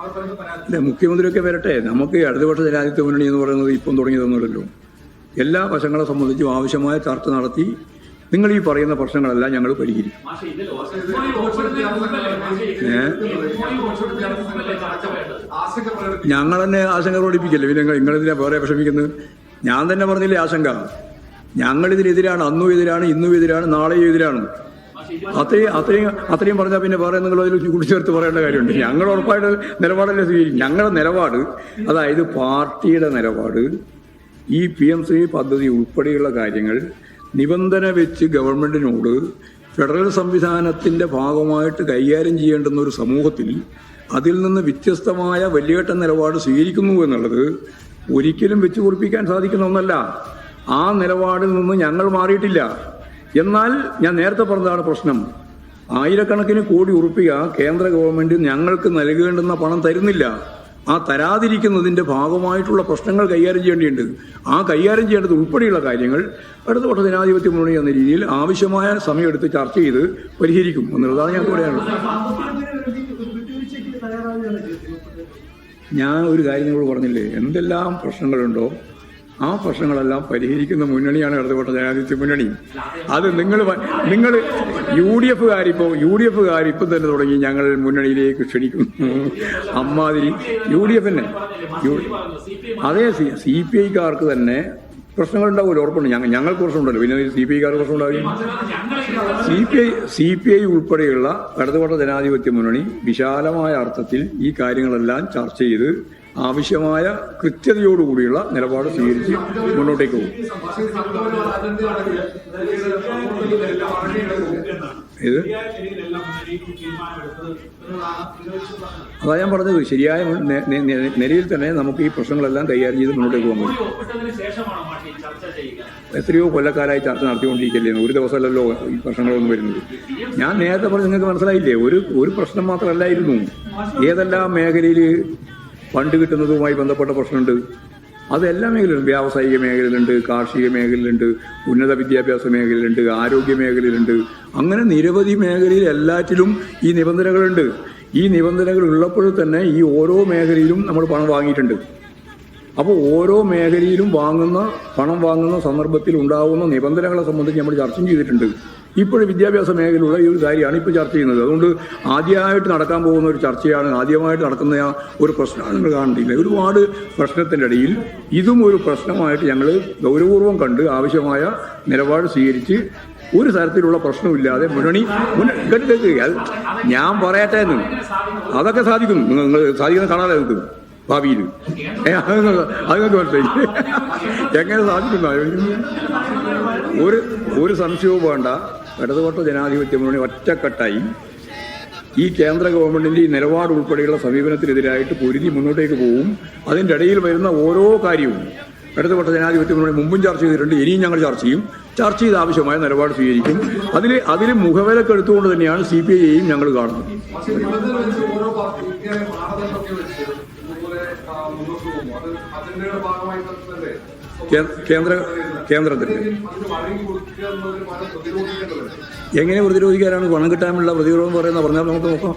അല്ലെ, മുഖ്യമന്ത്രിയൊക്കെ വരട്ടെ. നമുക്ക് ഇടതുപക്ഷ ജനാധിപത്യ മുന്നണി എന്ന് പറയുന്നത് ഇപ്പം തുടങ്ങിയതൊന്നുമല്ലല്ലോ. എല്ലാ വശങ്ങളെ സംബന്ധിച്ചും ആവശ്യമായ ചർച്ച നടത്തി നിങ്ങൾ ഈ പറയുന്ന പ്രശ്നങ്ങളെല്ലാം ഞങ്ങൾ പരിഹരിക്കും. ഞങ്ങൾ തന്നെ ആശങ്ക പ്രകടിപ്പിക്കല്ലേ, പിന്നെ നിങ്ങളിതിനെ വേറെ വിഷമിക്കുന്നത്? ഞാൻ തന്നെ പറഞ്ഞില്ലേ ആശങ്ക. ഞങ്ങളിതിനെതിരാണ്, അന്നും എതിരാണ്, ഇന്നും എതിരാണ്, നാളെയും എതിരാണ്. അത്രയും പറഞ്ഞാൽ പിന്നെ വേറെ നിങ്ങൾ അതിൽ കൂട്ടിച്ചേർത്ത് പറയേണ്ട കാര്യമുണ്ട്. ഞങ്ങൾ ഉറപ്പായിട്ട് നിലപാടല്ലേ സ്വീകരിക്കും. ഞങ്ങളുടെ നിലപാട്, അതായത് പാർട്ടിയുടെ നിലപാട്, ഈ PMC പദ്ധതി ഉൾപ്പെടെയുള്ള കാര്യങ്ങൾ നിബന്ധന വെച്ച് ഗവൺമെന്റിനോട് ഫെഡറൽ സംവിധാനത്തിന്റെ ഭാഗമായിട്ട് കൈകാര്യം ചെയ്യേണ്ടുന്ന ഒരു സമൂഹത്തിൽ അതിൽ നിന്ന് വ്യത്യസ്തമായ വലിയേട്ട നിലപാട് സ്വീകരിക്കുന്നു എന്നുള്ളത് ഒരിക്കലും വെച്ച് കുറിപ്പിക്കാൻ സാധിക്കുന്ന ഒന്നല്ല. ആ നിലപാടിൽ നിന്ന് ഞങ്ങൾ മാറിയിട്ടില്ല. എന്നാൽ ഞാൻ നേരത്തെ പറഞ്ഞതാണ് പ്രശ്നം. ആയിരക്കണക്കിന് കോടി ഉറുപ്പിക കേന്ദ്ര ഗവൺമെന്റ് ഞങ്ങൾക്ക് നൽകേണ്ടുന്ന പണം തരുന്നില്ല. ആ തരാതിരിക്കുന്നതിന്റെ ഭാഗമായിട്ടുള്ള പ്രശ്നങ്ങൾ കൈകാര്യം ചെയ്യേണ്ടിയുണ്ട്. ആ കൈകാര്യം ചെയ്യേണ്ടത് ഉൾപ്പെടെയുള്ള കാര്യങ്ങൾ ഇടതുപക്ഷ ജനാധിപത്യ മുന്നണി എന്ന രീതിയിൽ ആവശ്യമായ സമയമെടുത്ത് ചർച്ച ചെയ്ത് പരിഹരിക്കും എന്നുള്ളതാണ് ഞാൻ പറയാനുള്ളത്. ഞാൻ ഒരു കാര്യം നിങ്ങളോട് പറഞ്ഞില്ലേ, എന്തെല്ലാം പ്രശ്നങ്ങളുണ്ടോ ആ പ്രശ്നങ്ങളെല്ലാം പരിഹരിക്കുന്ന മുന്നണിയാണ് ഇടതുപക്ഷ ജനാധിപത്യ മുന്നണി. അത് നിങ്ങൾ UDF ഇപ്പം തന്നെ തുടങ്ങി ഞങ്ങൾ മുന്നണിയിലേക്ക് ക്ഷണിക്കുന്നു. അമ്മാതിരി UDF തന്നെ. അതേ CPIക്കാർക്ക് തന്നെ പ്രശ്നങ്ങളുണ്ടാവുമല്ലോ, ഉറപ്പുണ്ട്. ഞങ്ങൾക്ക് പ്രശ്നമുണ്ടല്ലോ, പിന്നെ CPIക്കാർക്ക് പ്രശ്നം ഉണ്ടാവില്ല. CPI ഉൾപ്പെടെയുള്ള ഇടതുപക്ഷ ജനാധിപത്യ മുന്നണി വിശാലമായ അർത്ഥത്തിൽ ഈ കാര്യങ്ങളെല്ലാം ചർച്ച ചെയ്ത് ആവശ്യമായ കൃത്യതയോടുകൂടിയുള്ള നിലപാട് സ്വീകരിച്ച് മുന്നോട്ടേക്ക് പോകും. അതാ ഞാൻ പറഞ്ഞത്, ശരിയായ നിലയിൽ തന്നെ നമുക്ക് ഈ പ്രശ്നങ്ങളെല്ലാം കൈകാര്യം ചെയ്ത് മുന്നോട്ടേക്ക് പോകാൻ കഴിയും. എത്രയോ കൊല്ലക്കാരായി ചർച്ച നടത്തിക്കൊണ്ടിരിക്കല്ലേ, ഒരു ദിവസമല്ലല്ലോ ഈ പ്രശ്നങ്ങളൊന്നും വരുന്നത്. ഞാൻ നേരത്തെ പറഞ്ഞ് നിങ്ങൾക്ക് മനസ്സിലായില്ലേ, ഒരു പ്രശ്നം മാത്രമല്ലായിരുന്നു. ഏതെല്ലാം മേഖലയിൽ ഫണ്ട് കിട്ടുന്നതുമായി ബന്ധപ്പെട്ട പ്രശ്നമുണ്ട്. അതെല്ലാ മേഖലയിലുണ്ട്. വ്യാവസായിക മേഖലയിലുണ്ട്, കാർഷിക മേഖലയിലുണ്ട്, ഉന്നത വിദ്യാഭ്യാസ മേഖലയിലുണ്ട്, ആരോഗ്യ മേഖലയിലുണ്ട്. അങ്ങനെ നിരവധി മേഖലയിൽ എല്ലാറ്റിലും ഈ നിബന്ധനകളുണ്ട്. ഈ നിബന്ധനകൾ ഉള്ളപ്പോൾ തന്നെ ഈ ഓരോ മേഖലയിലും നമ്മൾ പണം വാങ്ങിയിട്ടുണ്ട്. അപ്പോൾ ഓരോ മേഖലയിലും പണം വാങ്ങുന്ന സന്ദർഭത്തിൽ ഉണ്ടാകുന്ന നിബന്ധനകളെ സംബന്ധിച്ച് നമ്മൾ ചർച്ച ചെയ്തിട്ടുണ്ട്. ഇപ്പോഴും വിദ്യാഭ്യാസ മേഖലയിലുള്ള ഈ ഒരു കാര്യമാണ് ഇപ്പോൾ ചർച്ച ചെയ്യുന്നത്. അതുകൊണ്ട് ആദ്യമായിട്ട് നടക്കാൻ പോകുന്ന ഒരു ചർച്ചയാണ്, ആദ്യമായിട്ട് നടക്കുന്ന ഒരു പ്രശ്നമാണ് നിങ്ങൾ കാണുന്നില്ല. ഒരുപാട് പ്രശ്നത്തിൻ്റെ ഇടയിൽ ഇതും ഒരു പ്രശ്നമായിട്ട് ഞങ്ങൾ ഗൗരവപൂർവ്വം കണ്ട് ആവശ്യമായ നിലപാട് സ്വീകരിച്ച് ഒരു തരത്തിലുള്ള പ്രശ്നമില്ലാതെ മുന്നണി ഞാൻ പറയട്ടെ എന്ന്. അതൊക്കെ സാധിക്കും. നിങ്ങൾ സാധിക്കുന്ന കാണാതെ നിങ്ങൾക്ക് ഭാവിയിൽ അതൊക്കെ മനസ്സിലായി എങ്ങനെ സാധിക്കുന്ന ഒരു സംശയവും വേണ്ട. ഇടതുപക്ഷ ജനാധിപത്യ മുന്നണി ഒറ്റക്കെട്ടായി ഈ കേന്ദ്ര ഗവൺമെന്റിന്റെ ഈ നിലപാട് ഉൾപ്പെടെയുള്ള സമീപനത്തിനെതിരായിട്ട് പൊരുതി മുന്നോട്ടേക്ക് പോകും. അതിൻ്റെ ഇടയിൽ വരുന്ന ഓരോ കാര്യവും ഇടതുപക്ഷ ജനാധിപത്യ മുന്നണി മുമ്പും ചർച്ച ചെയ്തിട്ടുണ്ട്, ഇനിയും ഞങ്ങൾ ചർച്ച ചെയ്യും. ചർച്ച ചെയ്ത് ആവശ്യമായ നിലപാട് സ്വീകരിക്കും. അതിൽ മുഖവിലക്ക് എടുത്തുകൊണ്ട് തന്നെയാണ് CPIയെയും ഞങ്ങൾ കാണുന്നത്. കേന്ദ്രത്തിൽ എങ്ങനെ പ്രതിരോധിക്കാനാണ്? പണം കിട്ടാനുള്ള പ്രതിരോധം പറഞ്ഞാൽ നമുക്ക് നോക്കാം.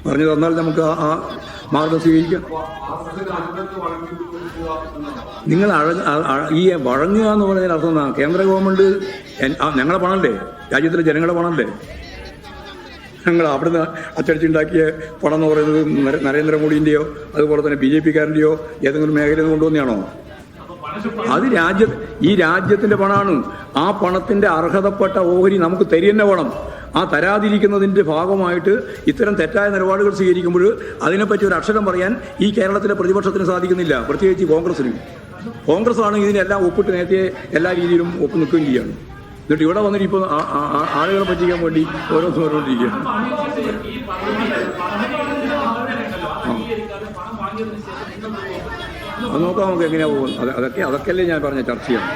പറഞ്ഞു തന്നാൽ നമുക്ക് ആ മാർഗം സ്വീകരിക്കാം. നിങ്ങൾ ഈ വഴങ്ങുക എന്ന് പറയുന്നതിന് അർത്ഥം എന്നാ? കേന്ദ്ര ഗവൺമെന്റ് ഞങ്ങളുടെ പണമല്ലേ, രാജ്യത്തിലെ ജനങ്ങളുടെ പണമല്ലേ? ഞങ്ങൾ അവിടുന്ന് അച്ചടിച്ചുണ്ടാക്കിയ പണം എന്ന് പറയുന്നത് നരേന്ദ്രമോദിൻ്റെയോ അതുപോലെ തന്നെ BJPക്കാരൻ്റെയോ ഏതെങ്കിലും മേഖലയിൽ കൊണ്ടുവന്നെയാണോ? അത് ഈ രാജ്യത്തിന്റെ പണമാണ്. ആ പണത്തിന്റെ അർഹതപ്പെട്ട ഓഹരി നമുക്ക് തരികന്നെ വേണം. ആ തരാതിരിക്കുന്നതിന്റെ ഭാഗമായിട്ട് ഇത്തരം തെറ്റായ നിലപാടുകൾ സ്വീകരിക്കുമ്പോൾ അതിനെപ്പറ്റി ഒരു അക്ഷരം പറയാൻ ഈ കേരളത്തിലെ പ്രതിപക്ഷത്തിന് സാധിക്കുന്നില്ല, പ്രത്യേകിച്ച് കോൺഗ്രസിന്. കോൺഗ്രസ്സാണ് ഇതിനെല്ലാം ഒപ്പിട്ട് നേരത്തെ എല്ലാ രീതിയിലും ഒപ്പ് നിൽക്കുകയും ചെയ്യാണ്. എന്നിട്ട് ഇവിടെ വന്നിട്ട് ഇപ്പോൾ ആളുകളെ പറ്റിക്കാൻ വേണ്ടി ഓരോന്നും പറഞ്ഞുകൊണ്ടിരിക്കുകയാണ്. അത് നോക്കാം നമുക്ക് എങ്ങനെയാ പോകുന്നത്. അതൊക്കെയല്ലേ ഞാൻ പറഞ്ഞ ചർച്ചയാണ്.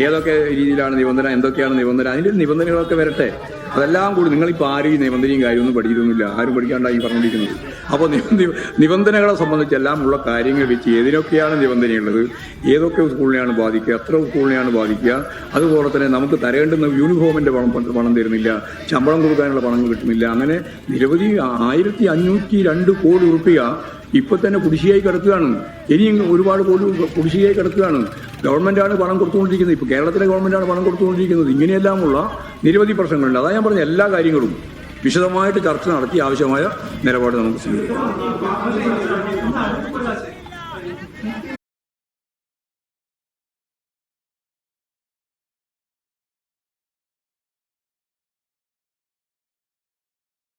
ഏതൊക്കെ രീതിയിലാണ് നിബന്ധന, എന്തൊക്കെയാണ് നിബന്ധന, അതിൻ്റെ നിബന്ധനകളൊക്കെ വരട്ടെ. അതെല്ലാം കൂടി നിങ്ങളിപ്പോൾ ആരും ഈ നിബന്ധനയും കാര്യമൊന്നും പഠിച്ചിട്ടൊന്നുമില്ല, ആരും പഠിക്കാണ്ടായി പറഞ്ഞുകൊണ്ടിരിക്കുന്നത്. അപ്പോൾ നിബന്ധനകളെ സംബന്ധിച്ചെല്ലാം ഉള്ള കാര്യങ്ങൾ വെച്ച് ഏതിനൊക്കെയാണ് നിബന്ധനയുള്ളത്, ഏതൊക്കെ സ്കൂളിനെയാണ് ബാധിക്കുക, എത്ര സ്കൂളിനെയാണ് ബാധിക്കുക, അതുപോലെ തന്നെ നമുക്ക് തരേണ്ടുന്ന യൂണിഫോമിൻ്റെ പണം തരുന്നില്ല, ശമ്പളം കൊടുക്കാനുള്ള പണം കിട്ടുന്നില്ല, അങ്ങനെ നിരവധി 1502 കോടി രൂപ ഇപ്പോൾ തന്നെ കുടിശ്ശികയായി കിടക്കുകയാണ്. ഇനിയും ഒരുപാട് കോടി കുടിശ്ശികയായി കിടക്കുകയാണ്. ഗവൺമെൻറ്റാണ് പണം കൊടുത്തുകൊണ്ടിരിക്കുന്നത്. ഇപ്പോൾ കേരളത്തിലെ ഗവൺമെൻറ്റാണ് പണം കൊടുത്തുകൊണ്ടിരിക്കുന്നത്. ഇങ്ങനെയെല്ലാമുള്ള നിരവധി പ്രശ്നങ്ങളുണ്ട്. അതാ ഞാൻ പറഞ്ഞ എല്ലാ കാര്യങ്ങളും വിശദമായിട്ട് ചർച്ച നടത്തി ആവശ്യമായ നിലപാട് നമുക്ക് സ്വീകരിക്കാം.